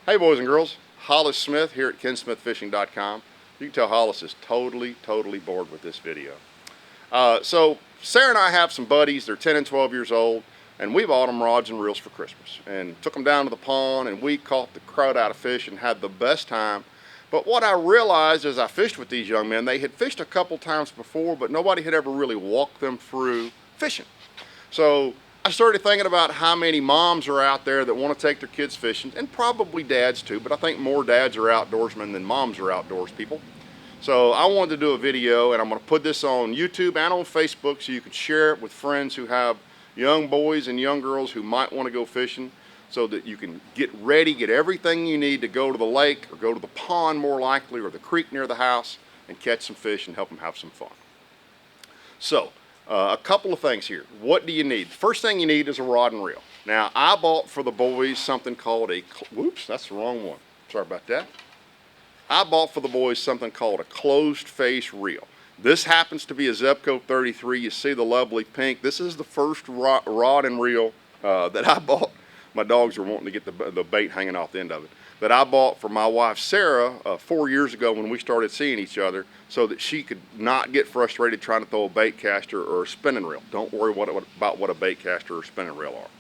Hey boys and girls, Hollis Smith here at KenSmithFishing.com. You can tell Hollis is totally bored with this video. So Sarah and I have some buddies, they're 10 and 12 years old, and we bought them rods and reels for Christmas. And took them down to the pond and we caught the crud out of fish and had the best time. But what I realized as I fished with these young men, they had fished a couple times before, but nobody had ever really walked them through fishing. So I started thinking about how many moms are out there that want to take their kids fishing, and probably dads too, but I think more dads are outdoorsmen than moms are outdoors people. So I wanted to do a video, and I'm going to put this on YouTube and on Facebook so you can share it with friends who have young boys and young girls who might want to go fishing, so that you can get ready, get everything you need to go to the lake or go to the pond more likely, or the creek near the house, and catch some fish and help them have some fun. So a couple of things here. What do you need? The first thing you need is a rod and reel. Now, I bought for the boys something called a, whoops, that's the wrong one. Sorry about that. I bought for the boys something called a closed face reel. This happens to be a Zebco 33. You see the lovely pink. This is the first rod and reel that I bought. My dogs are wanting to get the bait hanging off the end of it. That I bought for my wife Sarah 4 years ago when we started seeing each other, so that she could not get frustrated trying to throw a bait caster or a spinning reel. Don't worry about what a bait caster or spinning reel are.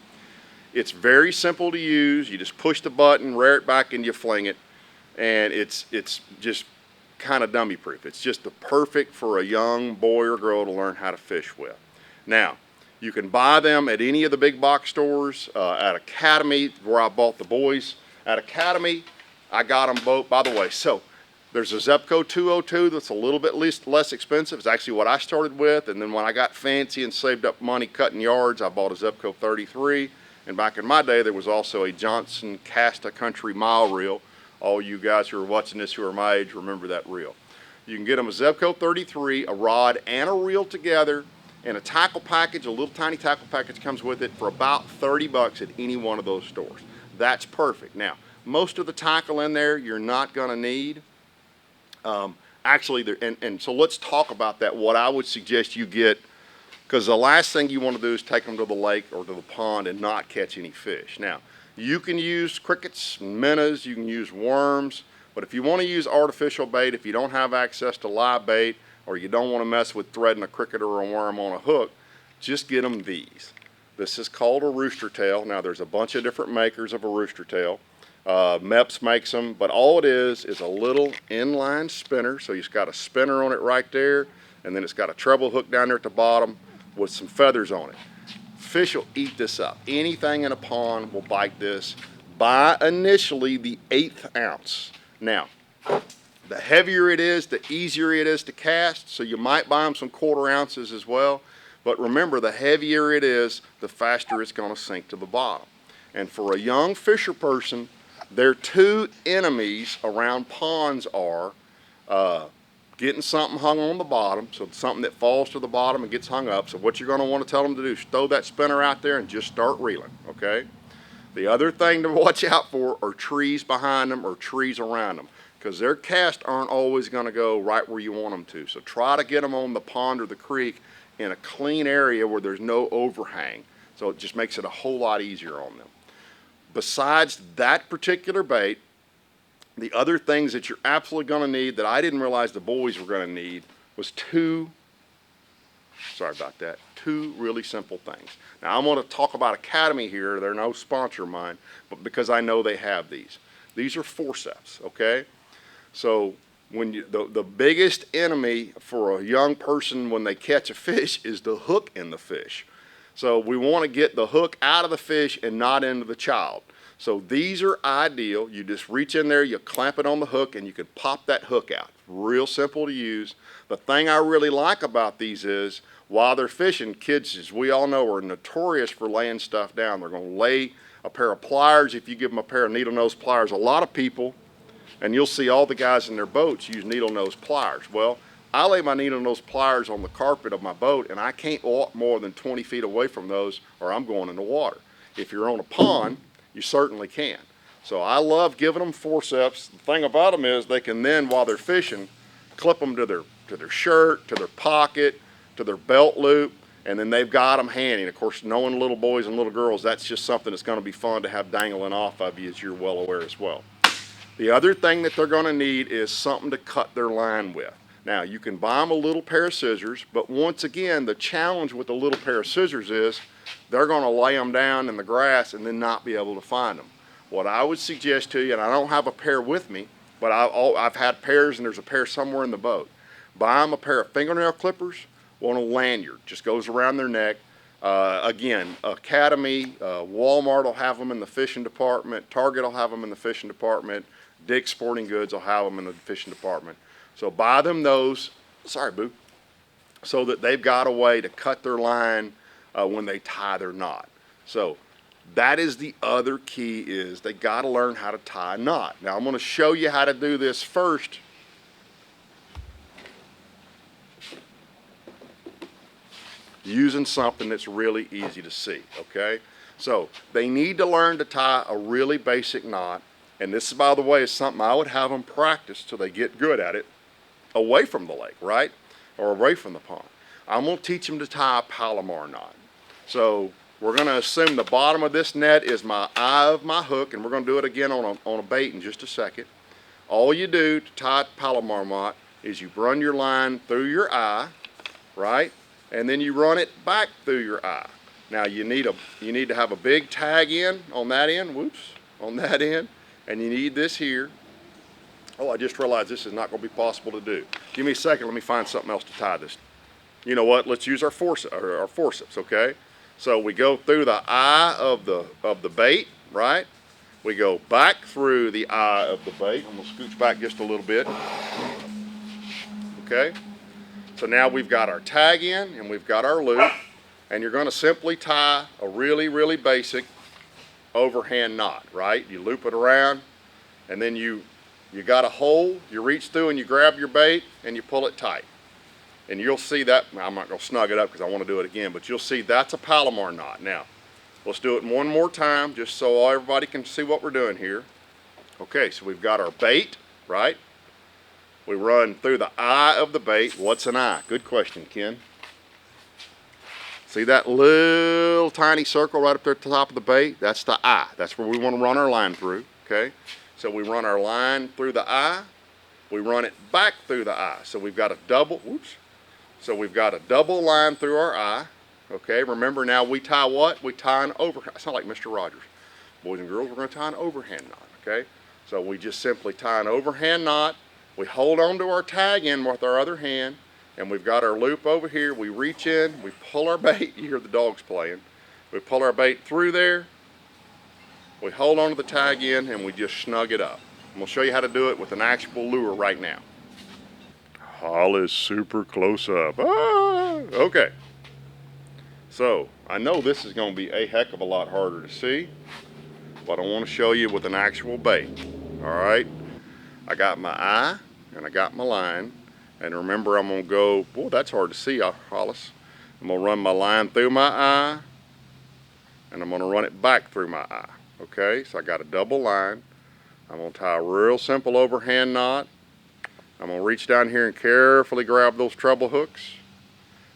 It's very simple to use. You just push the button, rear it back, and you fling it. And it's just kind of dummy proof. It's just the perfect for a young boy or girl to learn how to fish with. Now, you can buy them at any of the big box stores, at Academy, where I bought the boys. At Academy, I got them both. By the way, so there's a Zebco 202 that's a little bit less expensive. It's actually what I started with, and then when I got fancy and saved up money cutting yards, I bought a Zebco 33. And back in my day, there was also a Johnson Casta Country mile reel. All you guys who are watching this who are my age remember that reel. You can get them a Zebco 33, a rod and a reel together, and a tackle package, a little tiny tackle package comes with it for about 30 bucks at any one of those stores. That's perfect. Now, most of the tackle in there you're not going to need. Actually, so let's talk about that, what I would suggest you get, because the last thing you want to do is take them to the lake or to the pond and not catch any fish. Now, you can use crickets, minnows, you can use worms, but if you want to use artificial bait, if you don't have access to live bait, or you don't want to mess with threading a cricket or a worm on a hook, just get them these. This is called a Rooster Tail. Now, there's a bunch of different makers of a Rooster Tail. Mepps makes them, but all it is a little inline spinner. So you've got a spinner on it right there, and then it's got a treble hook down there at the bottom with some feathers on it. Fish will eat this up. Anything in a pond will bite this. Buy initially the 1/8 ounce. Now, the heavier it is, the easier it is to cast, so you might buy them some 1/4 ounces as well. But remember, the heavier it is, the faster it's going to sink to the bottom. And for a young fisher person, their two enemies around ponds are getting something hung on the bottom, so something that falls to the bottom and gets hung up. So what you're going to want to tell them to do is throw that spinner out there and just start reeling, okay? The other thing to watch out for are trees behind them or trees around them, because their casts aren't always going to go right where you want them to. So try to get them on the pond or the creek in a clean area where there's no overhang. So it just makes it a whole lot easier on them. Besides that particular bait, the other things that you're absolutely going to need that I didn't realize the boys were going to need was two really simple things. Now, I'm going to talk about Academy here. They're no sponsor of mine, but because I know they have these. These are Forceps, okay? So when the biggest enemy for a young person when they catch a fish is the hook in the fish. So we want to get the hook out of the fish and not into the child. So these are ideal. You just reach in there, you clamp it on the hook, and you can pop that hook out. Real simple to use. The thing I really like about these is, while they're fishing, kids, as we all know, are notorious for laying stuff down. They're going to lay a pair of pliers if you give them a pair of needle nose pliers. A lot of people, and you'll see all the guys in their boats use needle nose pliers. Well, I lay my needle nose pliers on the carpet of my boat, and I can't walk more than 20 feet away from those or I'm going in the water. If you're on a pond, you certainly can. So I love giving them Forceps. The thing about them is they can then, while they're fishing, clip them to their shirt, to their pocket, to their belt loop, And then they've got them handy. And of course, knowing little boys and little girls, that's just something that's going to be fun to have dangling off of you, as you're well aware as well. The other thing that they're going to need is something to cut their line with. Now, you can buy them a little pair of scissors, but once again, the challenge with a little pair of scissors is they're going to lay them down in the grass and then not be able to find them. What I would suggest to you, and I don't have a pair with me, but I've had pairs, and there's a pair somewhere in the boat. Buy them a pair of fingernail clippers on a lanyard, just goes around their neck. Again, Academy, Walmart will have them in the fishing department, Target will have them in the fishing department, Dick's Sporting Goods will have them in the fishing department. So buy them those, sorry boo, so that they've got a way to cut their line when they tie their knot. So that is the other key, is they got to learn how to tie a knot. Now I'm going to show you how to do this first. Using something that's really easy to see, okay? So they need to learn to tie a really basic knot, and this, by the way, is something I would have them practice till they get good at it, away from the lake, right? Or away from the pond. I'm going to teach them to tie a Palomar knot. So we're going to assume the bottom of this net is my eye of my hook, and we're going to do it again on a bait in just a second. All you do to tie a Palomar knot is you run your line through your eye, right? And then you run it back through your eye. Now you need to have a big tag in on that end, whoops, on that end, and you need this here. Oh, I just realized this is not going to be possible to do. Give me a second, let me find something else to tie this. You know what, let's use our forceps, okay? So we go through the eye of the bait, right? We go back through the eye of the bait. I'm going to scooch back just a little bit. Okay? So now we've got our tag in and we've got our loop, and you're going to simply tie a really, really basic overhand knot, right? You loop it around, and then you got a hole, you reach through and you grab your bait and you pull it tight. And you'll see that, I'm not going to snug it up because I want to do it again, but you'll see that's a Palomar knot. Now, let's do it one more time just so everybody can see what we're doing here. Okay, so we've got our bait, right? We run through the eye of the bait. What's an eye? Good question, Ken. See that little tiny circle right up there at the top of the bait? That's the eye. That's where we want to run our line through, okay? So we run our line through the eye. We run it back through the eye. So we've got a double, whoops. So we've got a double line through our eye, okay? Remember now we tie what? We tie an overhand. I sound like Mr. Rogers. Boys and girls, we're going to tie an overhand knot, okay? So we just simply tie an overhand knot. We hold on to our tag in with our other hand, and we've got our loop over here. We reach in, we pull our bait. You hear the dogs playing. We pull our bait through there. We hold on to the tag in, and we just snug it up. And we'll show you how to do it with an actual lure right now. Hollis super close up. Ah, okay. So I know this is going to be a heck of a lot harder to see, but I want to show you with an actual bait. All right. I got my eye and I got my line, and remember I'm going to go, boy, that's hard to see, Hollis. I'm going to run my line through my eye, and I'm going to run it back through my eye. Okay, so I got a double line. I'm going to tie a real simple overhand knot. I'm going to reach down here and carefully grab those treble hooks,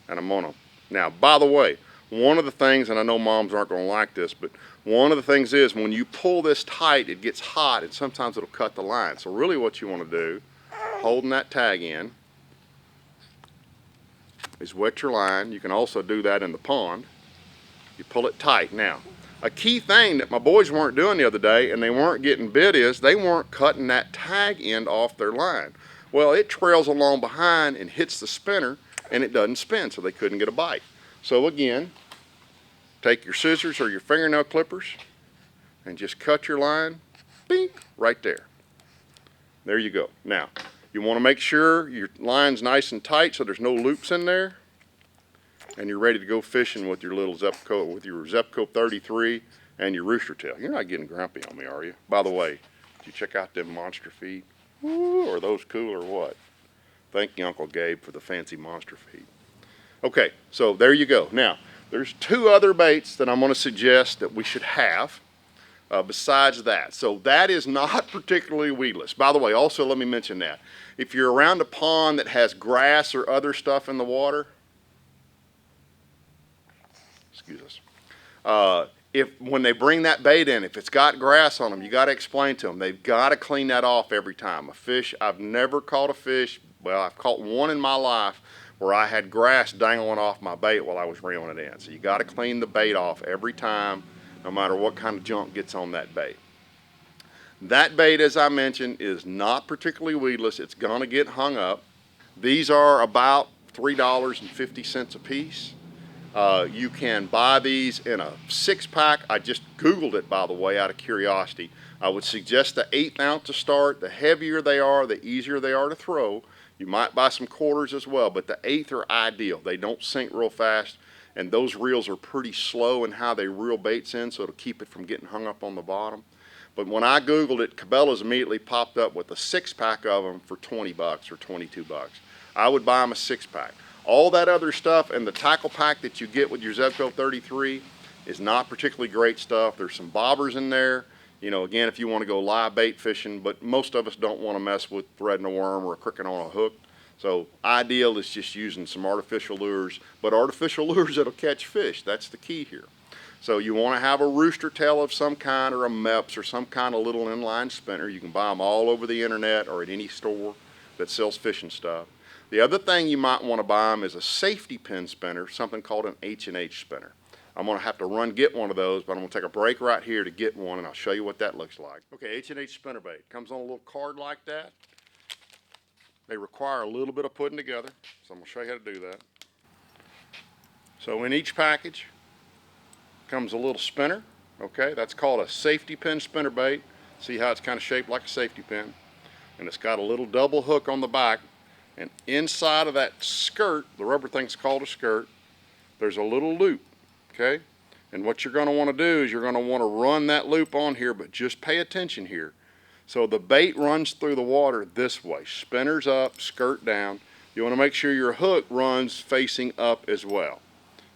and I'm going to, now by the way, one of the things, and I know moms aren't going to like this, but one of the things is when you pull this tight, it gets hot, and sometimes it'll cut the line. So really what you want to do, holding that tag in, is wet your line. You can also do that in the pond. You pull it tight. Now, a key thing that my boys weren't doing the other day, and they weren't getting bit, is they weren't cutting that tag end off their line. Well, it trails along behind and hits the spinner, and it doesn't spin, so they couldn't get a bite. So again, take your scissors or your fingernail clippers and just cut your line, bing, right there. There you go. Now, you want to make sure your line's nice and tight so there's no loops in there, and you're ready to go fishing with your little Zepco 33 and your Rooster Tail. You're not getting grumpy on me, are you? By the way, did you check out them monster feet? Ooh, are those cool or what? Thank you, Uncle Gabe, for the fancy monster feet. Okay, so there you go. Now, there's two other baits that I'm going to suggest that we should have besides that. So that is not particularly weedless. By the way, also let me mention that. If you're around a pond that has grass or other stuff in the water, excuse us. When they bring that bait in, if it's got grass on them, you got to explain to them. They've got to clean that off every time. A fish, I've never caught a fish, well, I've caught one in my life where I had grass dangling off my bait while I was reeling it in. So you got to clean the bait off every time, no matter what kind of junk gets on that bait. That bait, as I mentioned, is not particularly weedless. It's going to get hung up. These are about $3.50 a piece. You can buy these in a 6-pack. I just Googled it, by the way, out of curiosity. I would suggest the 1/8 ounce to start. The heavier they are, the easier they are to throw. You might buy some quarters as well, but the 1/8 are ideal. They don't sink real fast, and those reels are pretty slow in how they reel baits in, so it'll keep it from getting hung up on the bottom. But when I Googled it, Cabela's immediately popped up with a 6-pack of them for 20 bucks or 22 bucks. I would buy them a 6-pack. All that other stuff and the tackle pack that you get with your Zebco 33 is not particularly great stuff. There's some bobbers in there. You know, again, if you want to go live bait fishing, but most of us don't want to mess with threading a worm or a cricket on a hook. So ideal is just using some artificial lures, but artificial lures that'll catch fish. That's the key here. So you want to have a Rooster Tail of some kind, or a Meps, or some kind of little inline spinner. You can buy them all over the internet or at any store that sells fishing stuff. The other thing you might want to buy them is a safety pin spinner, something called an H&H spinner. I'm going to have to get one of those, but I'm going to take a break right here to get one, and I'll show you what that looks like. Okay, H&H spinnerbait. Comes on a little card like that. They require a little bit of putting together, so I'm going to show you how to do that. So in each package comes a little spinner. Okay, that's called a safety pin spinnerbait. See how it's kind of shaped like a safety pin? And it's got a little double hook on the back. And inside of that skirt, the rubber thing's called a skirt, there's a little loop, okay? And what you're going to want to do is you're going to want to run that loop on here, but just pay attention here. So the bait runs through the water this way, spinners up, skirt down. You want to make sure your hook runs facing up as well.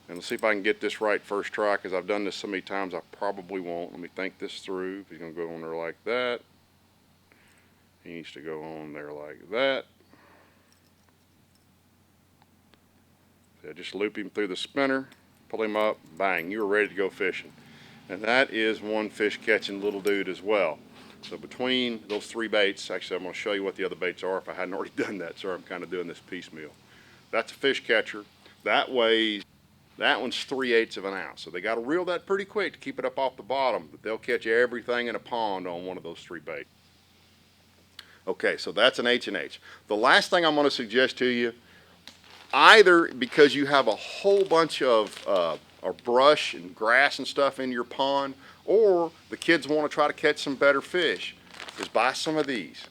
And let's see if I can get this right first try, because I've done this so many times I probably won't. Let me think this through. If he's going to go on there like that, he needs to go on there like that. So just loop him through the spinner, pull him up, bang, you're ready to go fishing. And that is one fish catching little dude as well. So between those 3 baits, actually I'm going to show you what the other baits are if I hadn't already done that, so I'm kind of doing this piecemeal. That's a fish catcher. That one's 3/8 of an ounce. So they got to reel that pretty quick to keep it up off the bottom, but they'll catch everything in a pond on one of those 3 baits. Okay, so that's an H&H. The last thing I'm going to suggest to you, either because you have a whole bunch of brush and grass and stuff in your pond, or the kids want to try to catch some better fish, is buy some of these.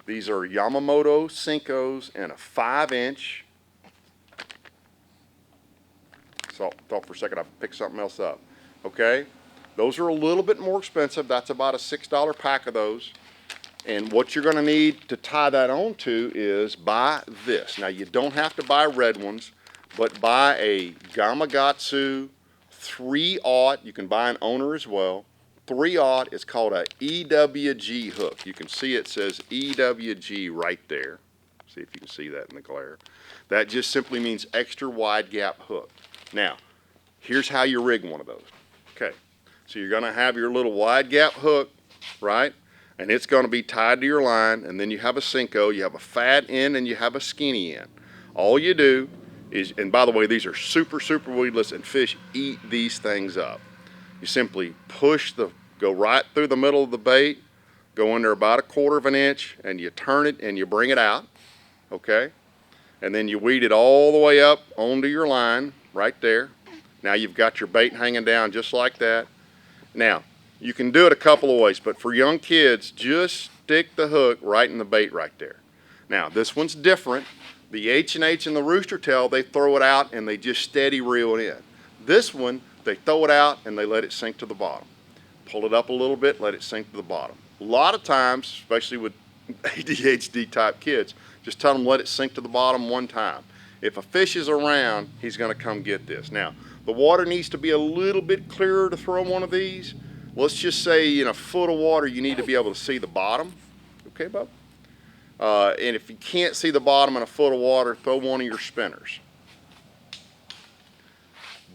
These are Yamamoto Cincos in a 5-inch. So thought for a second I'd pick something else up. Okay, those are a little bit more expensive. That's about a $6 pack of those. And what you're going to need to tie that onto is buy this. Now you don't have to buy red ones, but buy a Gamakatsu 3/0. You can buy an owner as well. 3/0 is called a EWG hook. You can see it says EWG right there. See if you can see that in the glare. That just simply means extra wide gap hook. Now, here's how you rig one of those. Okay, so you're going to have your little wide gap hook, right? And it's going to be tied to your line, and then you have a Cinco, you have a fat end, and you have a skinny end. All you do is, and by the way, these are super, super weedless, and fish eat these things up. You simply go right through the middle of the bait, go in there about 1/4 of an inch, and you turn it and you bring it out, okay? And then you weed it all the way up onto your line, right there. Now you've got your bait hanging down just like that. Now, you can do it a couple of ways, but for young kids, just stick the hook right in the bait right there. Now, this one's different. The H&H and the Rooster Tail, they throw it out and they just steady reel it in. This one, they throw it out and they let it sink to the bottom. Pull it up a little bit, let it sink to the bottom. A lot of times, especially with ADHD type kids, just tell them let it sink to the bottom one time. If a fish is around, he's going to come get this. Now, the water needs to be a little bit clearer to throw one of these. Let's just say in a foot of water, you need to be able to see the bottom. Okay, bub? And if you can't see the bottom in a foot of water, throw one of your spinners.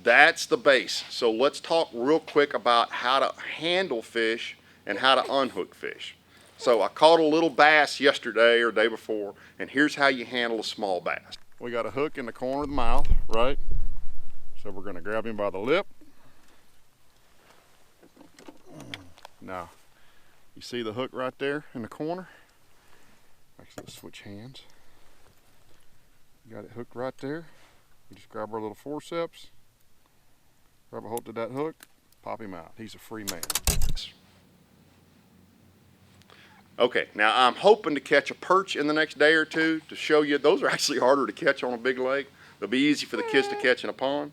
That's the base. So let's talk real quick about how to handle fish and how to unhook fish. So I caught a little bass yesterday or day before, and here's how you handle a small bass. We got a hook in the corner of the mouth, right? So we're gonna grab him by the lip. Now, you see the hook right there in the corner? Actually, let's switch hands. Got it hooked right there. We just grab our little forceps, grab a hold of that hook, pop him out. He's a free man. Okay, now I'm hoping to catch a perch in the next day or two to show you. Those are actually harder to catch on a big lake. They'll be easy for the kids to catch in a pond.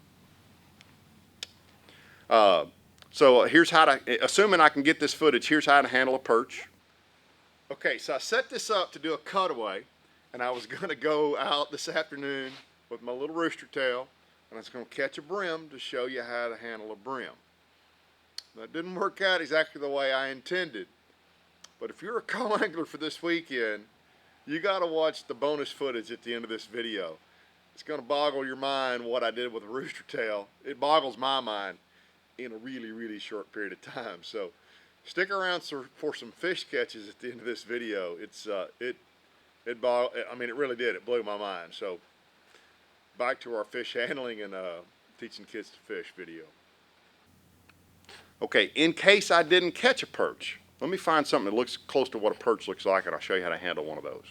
So here's how to, assuming I can get this footage, here's how to handle a perch. Okay, so I set this up to do a cutaway, and I was gonna go out this afternoon with my little Rooster Tail, and I was gonna catch a brim to show you how to handle a brim. That didn't work out exactly the way I intended. But if you're a co-angler for this weekend, you gotta watch the bonus footage at the end of this video. It's gonna boggle your mind what I did with a Rooster Tail. It boggles my mind in a really, really short period of time. So stick around for some fish catches at the end of this video. It really did. It blew my mind. So back to our fish handling and teaching kids to fish video. Okay, in case I didn't catch a perch, let me find something that looks close to what a perch looks like, and I'll show you how to handle one of those.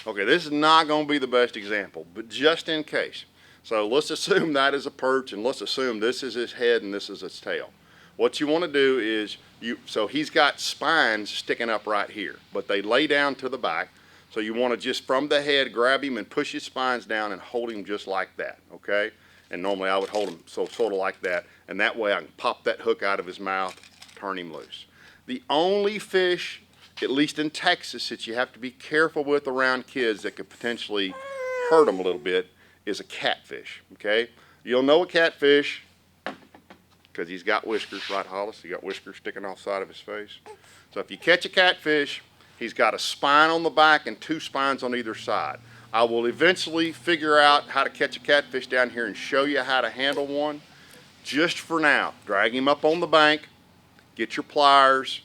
Okay, this is not going to be the best example, but just in case. So let's assume that is a perch, and let's assume this is his head and this is his tail. What you want to do is, so he's got spines sticking up right here, but they lay down to the back. So you want to just from the head grab him and push his spines down and hold him just like that, okay? And normally I would hold him sort of like that, and that way I can pop that hook out of his mouth, turn him loose. The only fish, at least in Texas, that you have to be careful with around kids that could potentially hurt them a little bit is a catfish, okay? You'll know a catfish because he's got whiskers, right, Hollis? He got whiskers sticking off the side of his face. So if you catch a catfish, he's got a spine on the back and two spines on either side. I will eventually figure out how to catch a catfish down here and show you how to handle one. Just for now, drag him up on the bank, get your pliers,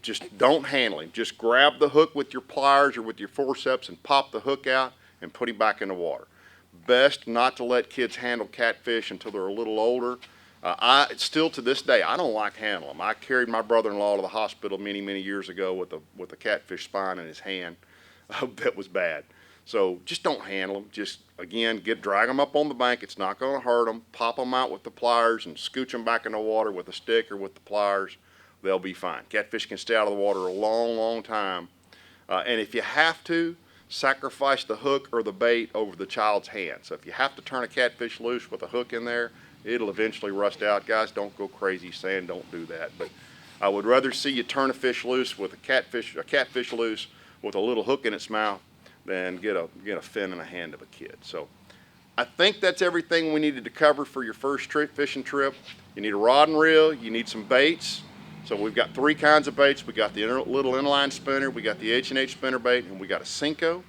just don't handle him. Just grab the hook with your pliers or with your forceps and pop the hook out and put him back in the water. Best not to let kids handle catfish until they're a little older. Still to this day, I don't like handling them. I carried my brother-in-law to the hospital many, many years ago with a catfish spine in his hand. That was bad. So just don't handle them. Just, again, drag them up on the bank. It's not going to hurt them. Pop them out with the pliers and scooch them back in the water with a stick or with the pliers. They'll be fine. Catfish can stay out of the water a long, long time. And if you have to, sacrifice the hook or the bait over the child's hand. So if you have to turn a catfish loose with a hook in there, it'll eventually rust out. Guys, don't go crazy saying don't do that. But I would rather see you turn a fish loose with a catfish loose with a little hook in its mouth than get a fin in the hand of a kid. So I think that's everything we needed to cover for your first fishing trip. You need a rod and reel. You need some baits. So we've got three kinds of baits. We got the little inline spinner, we got the H&H spinner bait, and we got a Cinco.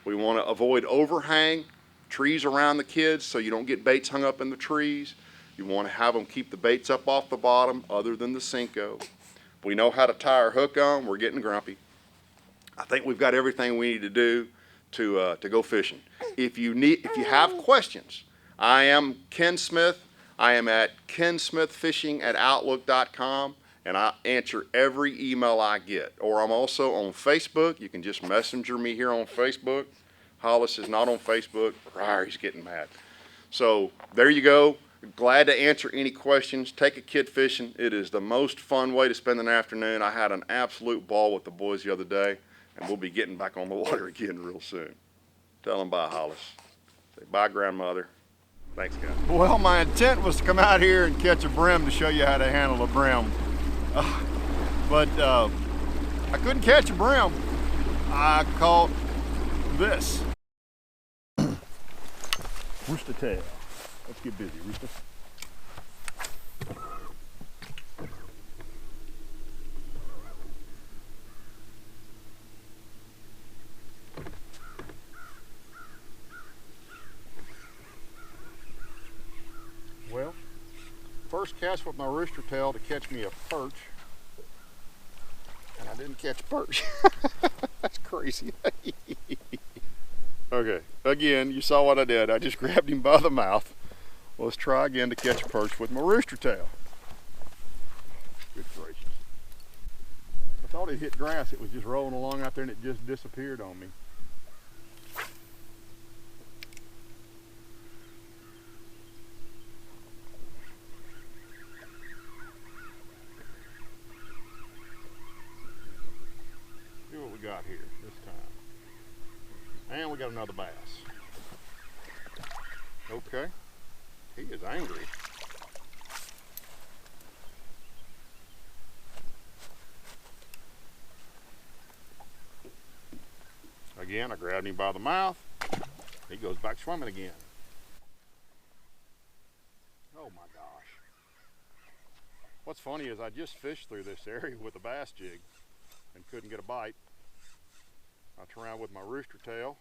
We want to avoid overhang, trees around the kids so you don't get baits hung up in the trees. You want to have them keep the baits up off the bottom other than the Cinco. We know how to tie our hook on. We're getting grumpy. I think we've got everything we need to do to go fishing. If you have questions, I am Ken Smith. I am at kensmithfishing@outlook.com. And I answer every email I get. Or I'm also on Facebook. You can just messenger me here on Facebook. Hollis is not on Facebook. Rawr, he's getting mad. So there you go. Glad to answer any questions. Take a kid fishing. It is the most fun way to spend an afternoon. I had an absolute ball with the boys the other day, and we'll be getting back on the water again real soon. Tell them bye, Hollis. Say bye, grandmother. Thanks, guys. Well, my intent was to come out here and catch a brim to show you how to handle a brim. But I couldn't catch a brim. I caught this. Rooster Tail. Let's get busy, Rooster. Well, first cast with my Rooster Tail to catch me a perch. And I didn't catch a perch. That's crazy. Okay, again, you saw what I did. I just grabbed him by the mouth. Let's try again to catch a perch with my Rooster Tail. Good gracious. I thought it hit grass. It was just rolling along out there and it just disappeared on me. See what we got here this time. And we got another bass. Okay. He is angry. Again, I grabbed him by the mouth. He goes back swimming again. Oh my gosh. What's funny is I just fished through this area with a bass jig and couldn't get a bite. I turned around with my Rooster Tail.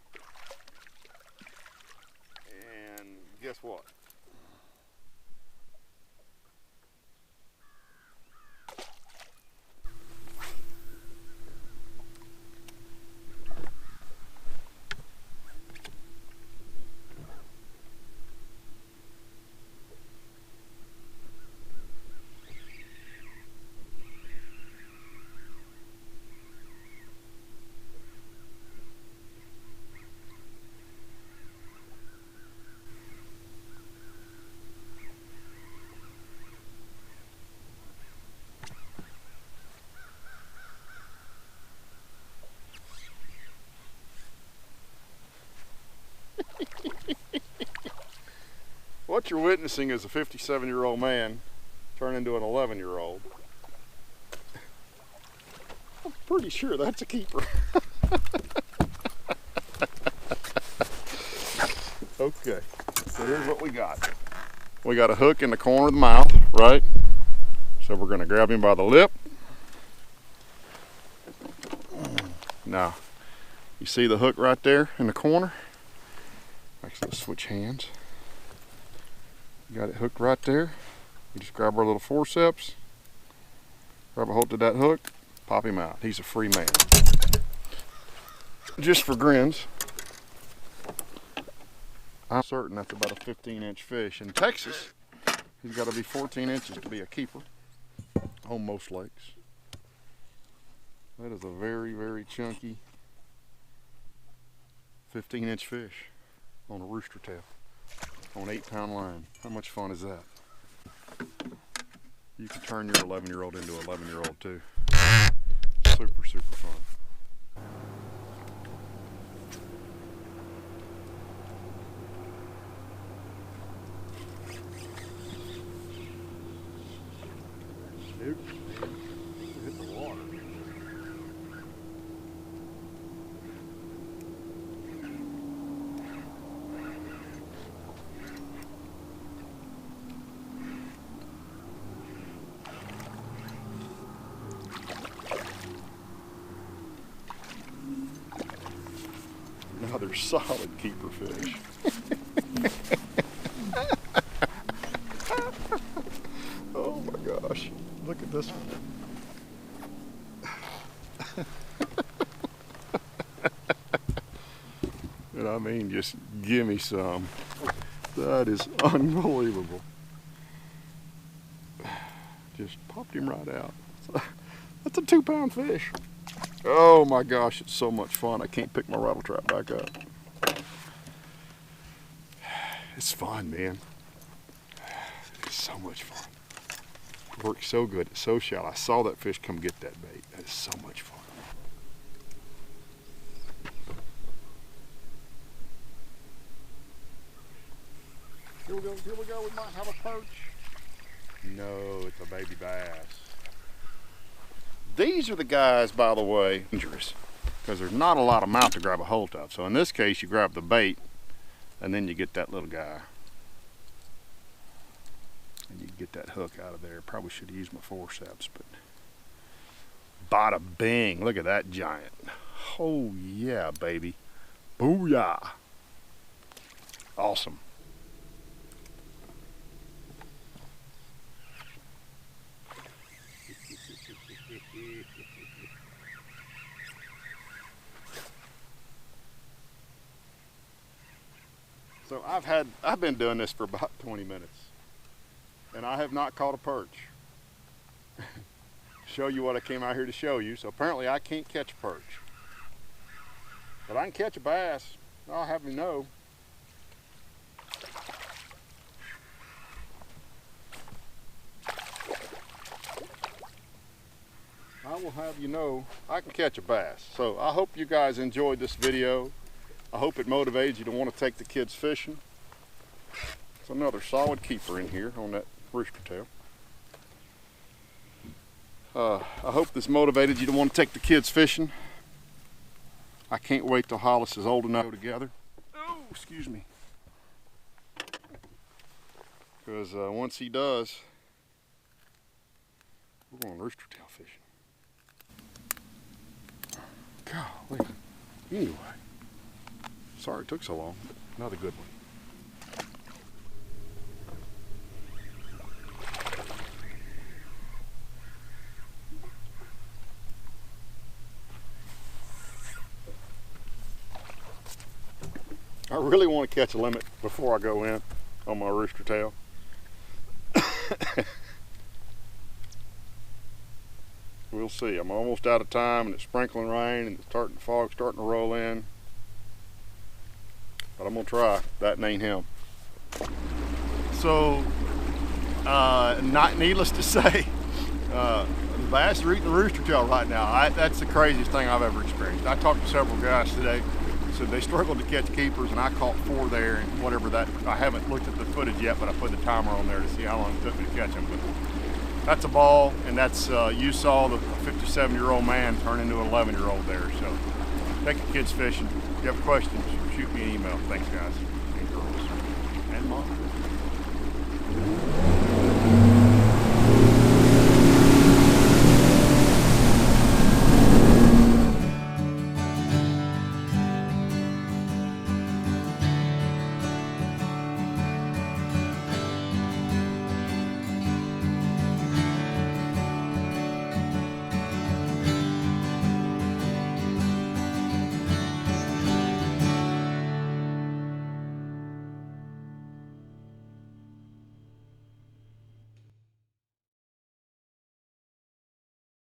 And guess what? What you're witnessing is a 57-year-old man turn into an 11-year-old. I'm pretty sure that's a keeper. Okay, so here's what we got. We got a hook in the corner of the mouth, right? So we're gonna grab him by the lip. Now, you see the hook right there in the corner? Actually, let's switch hands. Got it hooked right there. We just grab our little forceps, grab a hold to that hook, pop him out. He's a free man. Just for grins, I'm certain that's about a 15-inch fish. In Texas, he's got to be 14 inches to be a keeper on most lakes. That is a very, very chunky 15-inch fish on a Rooster Tail. On 8-pound line. How much fun is that? You can turn your 11-year-old into an 11-year-old too. Super, super fun. Dude, hit the water. Another solid keeper fish. Oh my gosh, look at this one. And I mean, just give me some. That is unbelievable. Just popped him right out. That's a 2-pound fish. Oh my gosh, it's so much fun. I can't pick my rattle trap back up. It's fun, man. It's so much fun. It works so good. It's so shallow. I saw that fish come get that bait. That is so much fun. Here we go, here we go. We might have a perch. No, it's a baby bass. These are the guys, by the way, dangerous, because there's not a lot of mouth to grab a hold of. So in this case, you grab the bait, and then you get that little guy. And you can get that hook out of there. Probably should have used my forceps, but bada bing, look at that giant. Oh yeah, baby. Booyah. Awesome. So I've been doing this for about 20 minutes, and I have not caught a perch. Show you what I came out here to show you. So apparently I can't catch a perch, but I can catch a bass. I'll have you know. I will have you know I can catch a bass. So I hope you guys enjoyed this video. I hope it motivates you to want to take the kids fishing. It's another solid keeper in here on that Rooster Tail. I hope this motivated you to want to take the kids fishing. I can't wait till Hollis is old enough to go together. Oh, excuse me. Because once he does, we're going Rooster Tail fishing. Golly. Anyway, sorry it took so long. Another good one. I really want to catch a limit before I go in on my Rooster Tail. We'll see. I'm almost out of time, and it's sprinkling rain, and the fog's starting to roll in. But I'm gonna try. That ain't him. So, not needless to say, the bass are eating the Rooster Tail right now. That's the craziest thing I've ever experienced. I talked to several guys today. So they struggled to catch keepers, and I caught 4 there, and whatever that, I haven't looked at the footage yet, but I put the timer on there to see how long it took me to catch them. But that's a ball, and that's, you saw the 57-year-old man turn into an 11-year-old there. So take your kids fishing. If you have questions, shoot me an email. Thanks, guys and girls and mom.